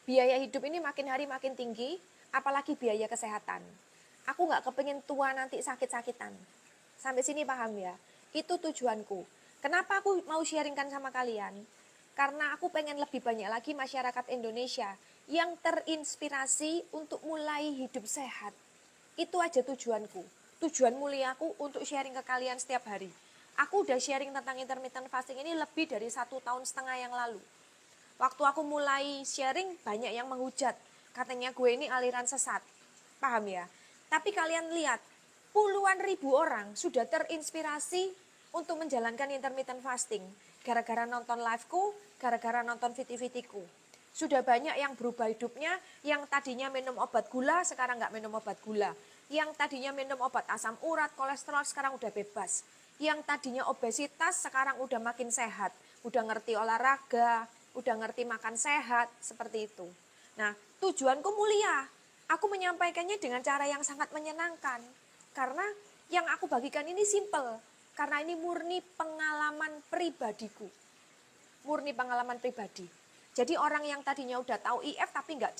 Biaya hidup ini makin hari makin tinggi, apalagi biaya kesehatan. Aku nggak kepengen tua nanti sakit-sakitan. Sampai sini paham ya? Itu tujuanku. Kenapa aku mau sharingkan sama kalian? Karena aku pengen lebih banyak lagi masyarakat Indonesia yang terinspirasi untuk mulai hidup sehat. Itu aja tujuanku. Tujuan muliaku untuk sharing ke kalian setiap hari. Aku udah sharing tentang intermittent fasting ini lebih dari 1,5 tahun yang lalu. Waktu aku mulai sharing, banyak yang menghujat. Katanya gue ini aliran sesat. Paham ya? Tapi kalian lihat, puluhan ribu orang sudah terinspirasi untuk menjalankan intermittent fasting. Gara-gara nonton liveku, gara-gara nonton video-videoku. Sudah banyak yang berubah hidupnya, yang tadinya minum obat gula, sekarang nggak minum obat gula. Yang tadinya minum obat asam urat, kolesterol, sekarang udah bebas. Yang tadinya obesitas, sekarang udah makin sehat. Udah ngerti olahraga, udah ngerti makan sehat, seperti itu. Nah, tujuanku mulia. Aku menyampaikannya dengan cara yang sangat menyenangkan. Karena yang aku bagikan ini simple. Karena ini murni pengalaman pribadiku. Murni pengalaman pribadi. Jadi orang yang tadinya udah tahu IF tapi nggak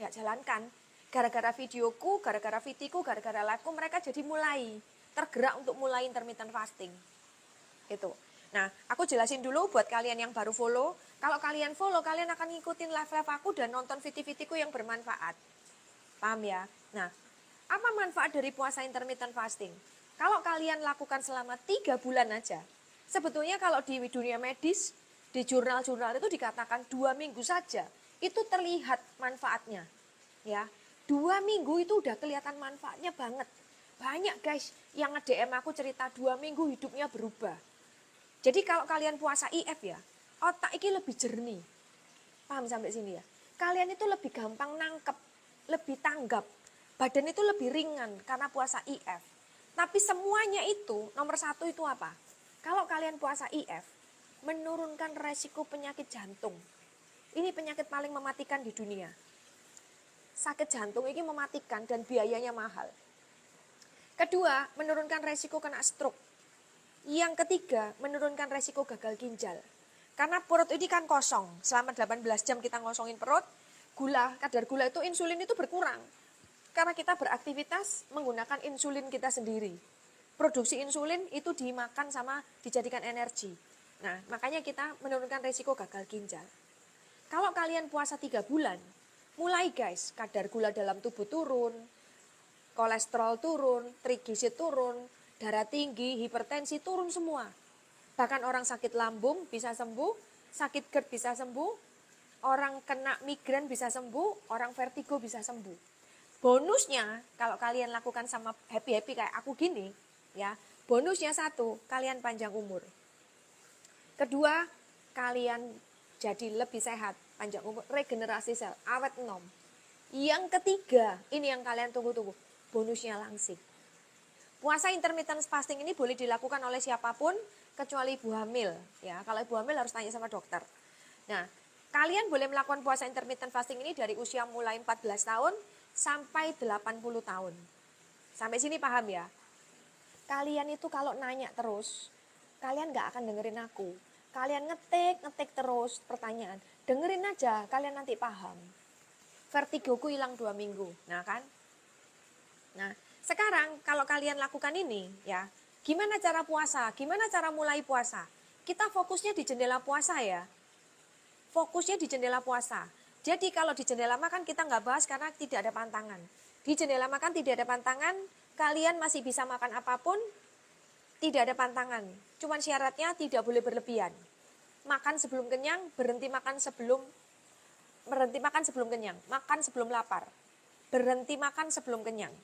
jalankan. Gara-gara videoku, gara-gara videoku, gara-gara liveku, mereka jadi mulai tergerak untuk mulai intermittent fasting. Gitu. Nah, aku jelasin dulu buat kalian yang baru follow. Kalau kalian follow, kalian akan ngikutin live-live aku dan nonton video-videoku yang bermanfaat. Paham ya? Nah, apa manfaat dari puasa intermittent fasting? Kalau kalian lakukan selama 3 bulan aja, sebetulnya kalau di dunia medis, di jurnal-jurnal itu dikatakan 2 minggu saja, itu terlihat manfaatnya. Ya, 2 minggu itu udah kelihatan manfaatnya banget. Banyak guys yang nge-DM aku cerita 2 minggu hidupnya berubah. Jadi kalau kalian puasa IF ya, otak ini lebih jernih. Paham sampai sini ya? Kalian itu lebih gampang nangkep, lebih tanggap. Badan itu lebih ringan karena puasa IF. Tapi semuanya itu, nomor satu itu apa? Kalau kalian puasa IF, menurunkan resiko penyakit jantung. Ini penyakit paling mematikan di dunia. Sakit jantung ini mematikan dan biayanya mahal. Kedua, menurunkan resiko kena stroke. Yang ketiga, menurunkan resiko gagal ginjal. Karena perut ini kan kosong, selama 18 jam kita ngosongin perut, kadar gula itu insulin itu berkurang. Karena kita beraktivitas menggunakan insulin kita sendiri. Produksi insulin itu dimakan sama dijadikan energi. Nah, makanya kita menurunkan resiko gagal ginjal. Kalau kalian puasa 3 bulan, mulai guys, kadar gula dalam tubuh turun, kolesterol turun, trigliserid turun, darah tinggi, hipertensi turun semua. Bahkan orang sakit lambung bisa sembuh, sakit GERD bisa sembuh, orang kena migrain bisa sembuh, orang vertigo bisa sembuh. Bonusnya kalau kalian lakukan sama happy-happy kayak aku gini, ya, bonusnya satu, kalian panjang umur. Kedua, kalian jadi lebih sehat, panjang umur, regenerasi sel, awet nom. Yang ketiga, ini yang kalian tunggu-tunggu, bonusnya langsing. Puasa intermittent fasting ini boleh dilakukan oleh siapapun kecuali ibu hamil. Ya, kalau ibu hamil harus tanya sama dokter. Nah, kalian boleh melakukan puasa intermittent fasting ini dari usia mulai 14 tahun sampai 80 tahun. Sampai sini paham ya? Kalian itu kalau nanya terus, kalian gak akan dengerin aku. Kalian ngetik terus pertanyaan. Dengerin aja, kalian nanti paham. Vertigoku hilang 2 minggu. Nah kan? Nah, sekarang kalau kalian lakukan ini ya, gimana cara puasa? Gimana cara mulai puasa? Kita fokusnya di jendela puasa ya. Fokusnya di jendela puasa. Jadi kalau di jendela makan kita nggak bahas karena tidak ada pantangan. Di jendela makan tidak ada pantangan, kalian masih bisa makan apapun, tidak ada pantangan. Cuman syaratnya tidak boleh berlebihan. Makan sebelum kenyang, berhenti makan sebelum kenyang. Makan sebelum lapar. Berhenti makan sebelum kenyang.